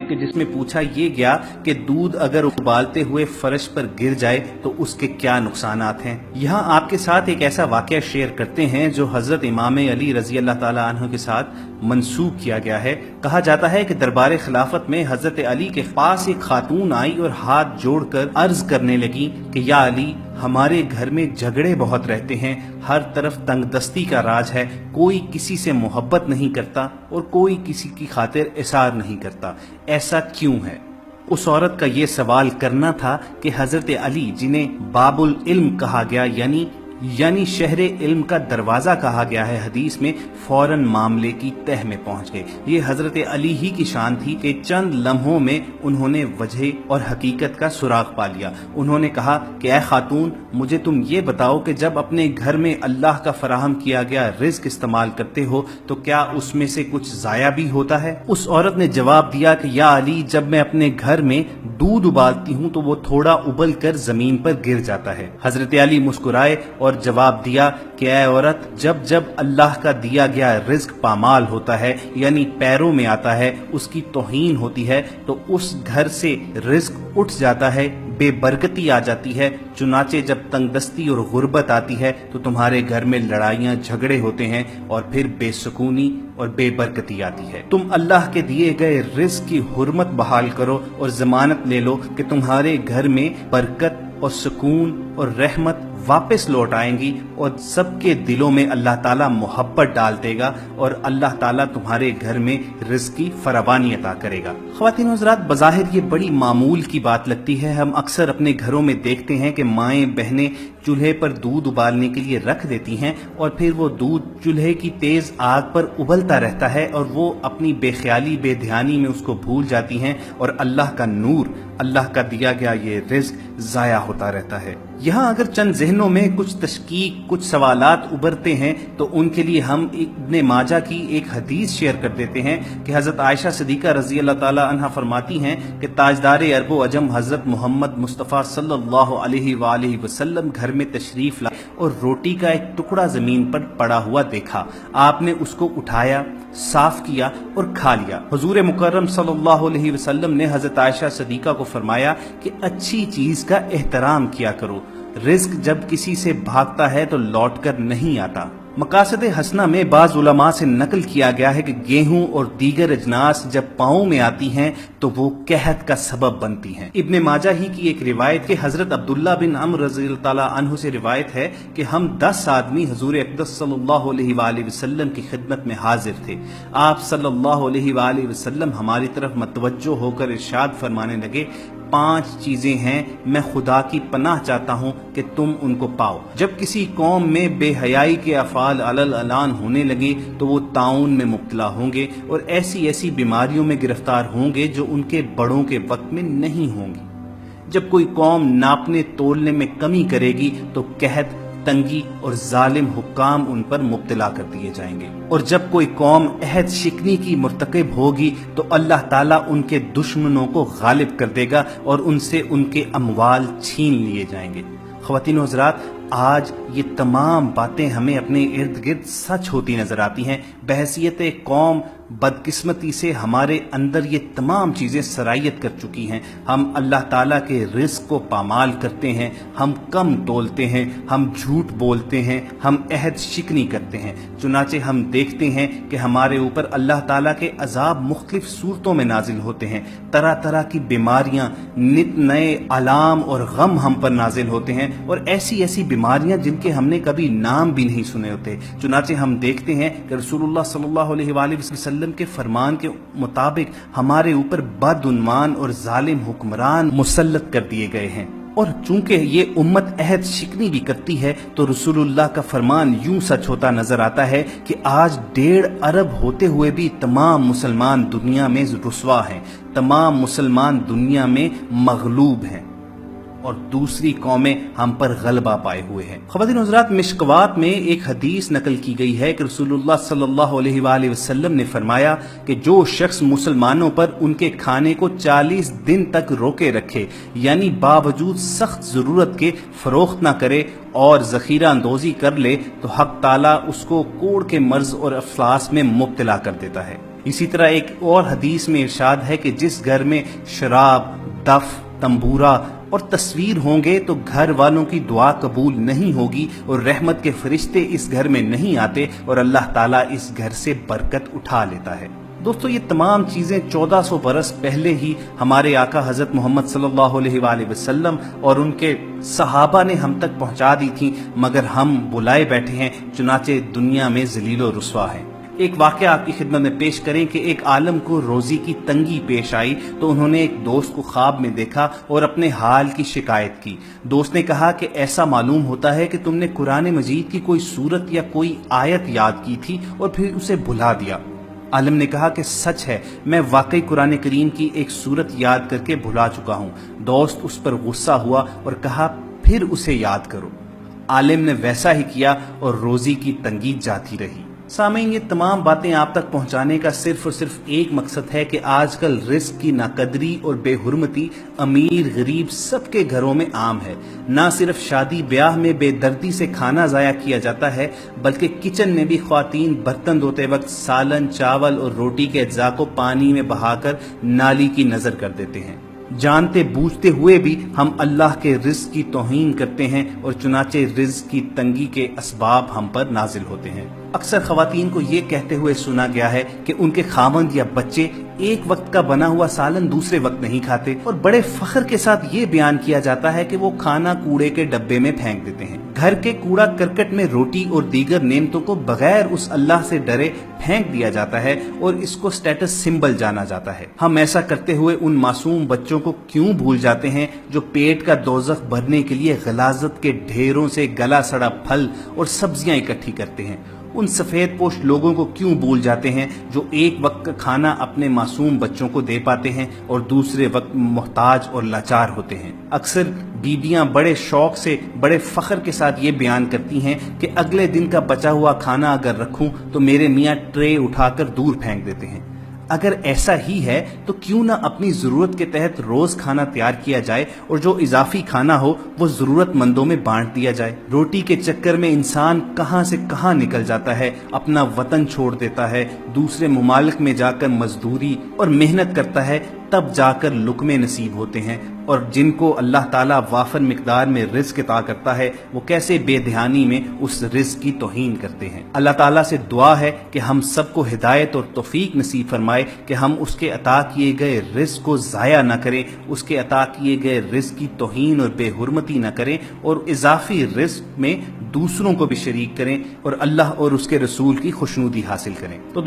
کہ جس میں پوچھا یہ گیا کہ دودھ اگر ابالتے ہوئے فرش پر گر جائے تو اس کے کیا نقصانات ہیں۔ یہاں آپ کے ساتھ ایک ایسا واقعہ شیئر کرتے ہیں جو حضرت امام علی رضی اللہ تعالی عنہ کے ساتھ منسوب کیا گیا ہے۔ کہا جاتا ہے کہ دربار خلافت میں حضرت علی کے پاس ایک خاتون آئی اور ہاتھ جوڑ کر عرض کرنے لگی کہ یا علی، ہمارے گھر میں جھگڑے بہت رہتے ہیں، ہر طرف تنگ دستی کا راج ہے، کوئی کسی سے محبت نہیں کرتا اور کوئی کسی کی خاطر اثار نہیں کرتا، ایسا کیوں ہے؟ اس عورت کا یہ سوال کرنا تھا کہ حضرت علی، جنہیں باب العلم کہا گیا یعنی شہر علم کا دروازہ کہا گیا ہے حدیث میں، فوراً معاملے کی تہ میں پہنچ گئے۔ یہ حضرت علی ہی کی شان تھی کہ چند لمحوں میں انہوں نے وجہ اور حقیقت کا سراغ پا لیا۔ انہوں نے کہا کہ اے خاتون، مجھے تم یہ بتاؤ کہ جب اپنے گھر میں اللہ کا فراہم کیا گیا رزق استعمال کرتے ہو تو کیا اس میں سے کچھ ضائع بھی ہوتا ہے؟ اس عورت نے جواب دیا کہ یا علی، جب میں اپنے گھر میں دودھ ابالتی ہوں تو وہ تھوڑا ابل کر زمین پر گر جاتا ہے۔ حضرت علی مسکرائے اور جواب دیا کہ اے عورت، جب اللہ کا دیا گیا رزق پامال ہوتا ہے یعنی پیروں میں آتا ہے، اس کی توہین ہوتی ہے تو اس گھر سے رزق اٹھ جاتا ہے، بے برکتی آ جاتی ہے۔ چنانچہ جب تنگ دستی اور غربت آتی ہے تو تمہارے گھر میں لڑائیاں جھگڑے ہوتے ہیں اور پھر بے سکونی اور بے برکتی آتی ہے۔ تم اللہ کے دیے گئے رزق کی حرمت بحال کرو اور ضمانت لے لو کہ تمہارے گھر میں برکت اور سکون اور رحمت واپس لوٹ آئیں گی اور سب کے دلوں میں اللہ تعالیٰ محبت ڈال دے گا اور اللہ تعالیٰ تمہارے گھر میں رزق کی فراوانی عطا کرے گا۔ خواتین و حضرات، بظاہر یہ بڑی معمول کی بات لگتی ہے۔ ہم اکثر اپنے گھروں میں دیکھتے ہیں کہ مائیں بہنیں چولہے پر دودھ ابالنے کے لیے رکھ دیتی ہیں اور پھر وہ دودھ چولہے کی تیز آگ پر ابلتا رہتا ہے اور وہ اپنی بے خیالی بے دھیانی میں اس کو بھول جاتی ہیں اور اللہ کا نور، اللہ کا دیا گیا یہ رزق ضائع ہوتا رہتا ہے۔ یہاں اگر چند ذہنوں میں کچھ تشکیک، کچھ سوالات ابھرتے ہیں تو ان کے لیے ہم ابن ماجہ کی ایک حدیث شیئر کر دیتے ہیں کہ حضرت عائشہ صدیقہ رضی اللہ تعالی عنہا فرماتی ہیں کہ تاجدار عرب و عجم حضرت محمد مصطفیٰ صلی اللہ علیہ وآلہ وسلم گھر میں تشریف لائے اور روٹی کا ایک ٹکڑا زمین پر پڑا ہوا دیکھا۔ آپ نے اس کو اٹھایا، صاف کیا اور کھا لیا۔ حضور مکرم صلی اللہ علیہ وسلم نے حضرت عائشہ صدیقہ کو فرمایا کہ اچھی چیز کا احترام کیا کرو، رزق جب کسی سے بھاگتا ہے تو لوٹ کر نہیں آتا۔ مقاصد حسنہ میں بعض علماء سے نقل کیا گیا ہے کہ گیہوں اور دیگر اجناس جب پاؤں میں آتی ہیں تو وہ قحط کا سبب بنتی ہیں۔ ابن ماجہ ہی کی ایک روایت کہ حضرت عبداللہ بن عمرو رضی اللہ تعالیٰ عنہ سے روایت ہے کہ ہم 10 آدمی حضور اقدس صلی اللہ علیہ وآلہ وسلم کی خدمت میں حاضر تھے۔ آپ صلی اللہ علیہ وآلہ وسلم ہماری طرف متوجہ ہو کر ارشاد فرمانے لگے، 5 چیزیں ہیں، میں خدا کی پناہ چاہتا ہوں کہ تم ان کو پاؤ۔ جب کسی قوم میں بے حیائی کے افعال علل اعلان ہونے لگے تو وہ طاعون میں مبتلا ہوں گے اور ایسی بیماریوں میں گرفتار ہوں گے جو ان کے بڑوں کے وقت میں نہیں ہوں گی۔ جب کوئی قوم ناپنے تولنے میں کمی کرے گی تو قحط، تنگی اور ظالم حکام ان پر مبتلا کر دیے جائیں گے، اور جب کوئی قوم عہد شکنی کی مرتکب ہوگی تو اللہ تعالیٰ ان کے دشمنوں کو غالب کر دے گا اور ان سے ان کے اموال چھین لیے جائیں گے۔ خواتین و حضرات، آج یہ تمام باتیں ہمیں اپنے ارد گرد سچ ہوتی نظر آتی ہیں۔ بحیثیت قوم بدقسمتی سے ہمارے اندر یہ تمام چیزیں سرایت کر چکی ہیں۔ ہم اللہ تعالیٰ کے رزق کو پامال کرتے ہیں، ہم کم تولتے ہیں، ہم جھوٹ بولتے ہیں، ہم عہد شکنی کرتے ہیں۔ چنانچہ ہم دیکھتے ہیں کہ ہمارے اوپر اللہ تعالیٰ کے عذاب مختلف صورتوں میں نازل ہوتے ہیں، طرح طرح کی بیماریاں، نت نئے آلام اور غم ہم پر نازل ہوتے ہیں، اور ایسی بیماریاں جن کے ہم نے کبھی نام بھی نہیں سنے ہوتے۔ چنانچہ ہم دیکھتے ہیں کہ رسول اللہ صلی اللہ علیہ وآلہ وسلم کے فرمان کے مطابق ہمارے اوپر بدعنوان اور ظالم حکمران مسلط کر دیے گئے ہیں، اور چونکہ یہ امت عہد شکنی بھی کرتی ہے تو رسول اللہ کا فرمان یوں سچ ہوتا نظر آتا ہے کہ آج 1.5 ارب ہوتے ہوئے بھی تمام مسلمان دنیا میں رسوا ہیں، تمام مسلمان دنیا میں مغلوب ہیں اور دوسری قومیں ہم پر غلبہ پائے ہوئے ہیں۔ خواتین و حضرات، مشکوات میں ایک حدیث نقل کی گئی ہے کہ رسول اللہ صلی اللہ علیہ وآلہ وسلم نے فرمایا کہ جو شخص مسلمانوں پر ان کے کھانے کو 40 دن تک روکے رکھے، یعنی باوجود سخت ضرورت کے فروخت نہ کرے اور ذخیرہ اندوزی کر لے، تو حق تعالیٰ اس کو کوڑ کے مرض اور افلاس میں مبتلا کر دیتا ہے۔ اسی طرح ایک اور حدیث میں ارشاد ہے کہ جس گھر میں شراب، دف، تنبورہ اور تصویر ہوں گے تو گھر والوں کی دعا قبول نہیں ہوگی اور رحمت کے فرشتے اس گھر میں نہیں آتے اور اللہ تعالیٰ اس گھر سے برکت اٹھا لیتا ہے۔ دوستو یہ تمام چیزیں 1400 برس پہلے ہی ہمارے آقا حضرت محمد صلی اللہ علیہ وآلہ وسلم اور ان کے صحابہ نے ہم تک پہنچا دی تھیں، مگر ہم بلائے بیٹھے ہیں، چنانچہ دنیا میں ذلیل و رسوا ہیں۔ ایک واقعہ آپ کی خدمت میں پیش کریں کہ ایک عالم کو روزی کی تنگی پیش آئی تو انہوں نے ایک دوست کو خواب میں دیکھا اور اپنے حال کی شکایت کی۔ دوست نے کہا کہ ایسا معلوم ہوتا ہے کہ تم نے قرآن مجید کی کوئی سورت یا کوئی آیت یاد کی تھی اور پھر اسے بھلا دیا۔ عالم نے کہا کہ سچ ہے، میں واقعی قرآن کریم کی ایک سورت یاد کر کے بھلا چکا ہوں۔ دوست اس پر غصہ ہوا اور کہا پھر اسے یاد کرو۔ عالم نے ویسا ہی کیا اور روزی کی تنگی جاتی رہی۔ سامعین، یہ تمام باتیں آپ تک پہنچانے کا صرف اور صرف ایک مقصد ہے کہ آج کل رزق کی ناقدری اور بے حرمتی امیر غریب سب کے گھروں میں عام ہے۔ نہ صرف شادی بیاہ میں بے دردی سے کھانا ضائع کیا جاتا ہے، بلکہ کچن میں بھی خواتین برتن دھوتے وقت سالن، چاول اور روٹی کے اجزاء کو پانی میں بہا کر نالی کی نظر کر دیتے ہیں۔ جانتے بوجھتے ہوئے بھی ہم اللہ کے رزق کی توہین کرتے ہیں اور چنانچہ رزق کی تنگی کے اسباب ہم پر نازل ہوتے ہیں۔ اکثر خواتین کو یہ کہتے ہوئے سنا گیا ہے کہ ان کے خاوند یا بچے ایک وقت کا بنا ہوا سالن دوسرے وقت نہیں کھاتے، اور بڑے فخر کے ساتھ یہ بیان کیا جاتا ہے کہ وہ کھانا کوڑے کے ڈبے میں پھینک دیتے ہیں۔ گھر کے کوڑا کرکٹ میں روٹی اور دیگر نعمتوں کو بغیر اس اللہ سے ڈرے پھینک دیا جاتا ہے اور اس کو سٹیٹس سمبل جانا جاتا ہے۔ ہم ایسا کرتے ہوئے ان معصوم بچوں کو کیوں بھول جاتے ہیں جو پیٹ کا دوزخ بھرنے کے لیے غلاظت کے ڈھیروں سے گلا سڑا پھل اور سبزیاں اکٹھی کرتے ہیں؟ ان سفید پوش لوگوں کو کیوں بھول جاتے ہیں جو ایک وقت کا کھانا اپنے معصوم بچوں کو دے پاتے ہیں اور دوسرے وقت محتاج اور لاچار ہوتے ہیں؟ اکثر بیویاں بڑے شوق سے بڑے فخر کے ساتھ یہ بیان کرتی ہیں کہ اگلے دن کا بچا ہوا کھانا اگر رکھوں تو میرے میاں ٹرے اٹھا کر دور پھینک دیتے ہیں۔ اگر ایسا ہی ہے تو کیوں نہ اپنی ضرورت کے تحت روز کھانا تیار کیا جائے اور جو اضافی کھانا ہو وہ ضرورت مندوں میں بانٹ دیا جائے۔ روٹی کے چکر میں انسان کہاں سے کہاں نکل جاتا ہے، اپنا وطن چھوڑ دیتا ہے، دوسرے ممالک میں جا کر مزدوری اور محنت کرتا ہے، تب جا کر لقمے نصیب ہوتے ہیں، اور جن کو اللہ تعالیٰ وافر مقدار میں رزق عطا کرتا ہے وہ کیسے بے دھیانی میں اس رزق کی توہین کرتے ہیں۔ اللہ تعالیٰ سے دعا ہے کہ ہم سب کو ہدایت اور توفیق نصیب فرمائے کہ ہم اس کے عطا کیے گئے رزق کو ضائع نہ کریں، اس کے عطا کیے گئے رزق کی توہین اور بے حرمتی نہ کریں، اور اضافی رزق میں دوسروں کو بھی شریک کریں اور اللہ اور اس کے رسول کی خوشنودی حاصل کریں۔ تو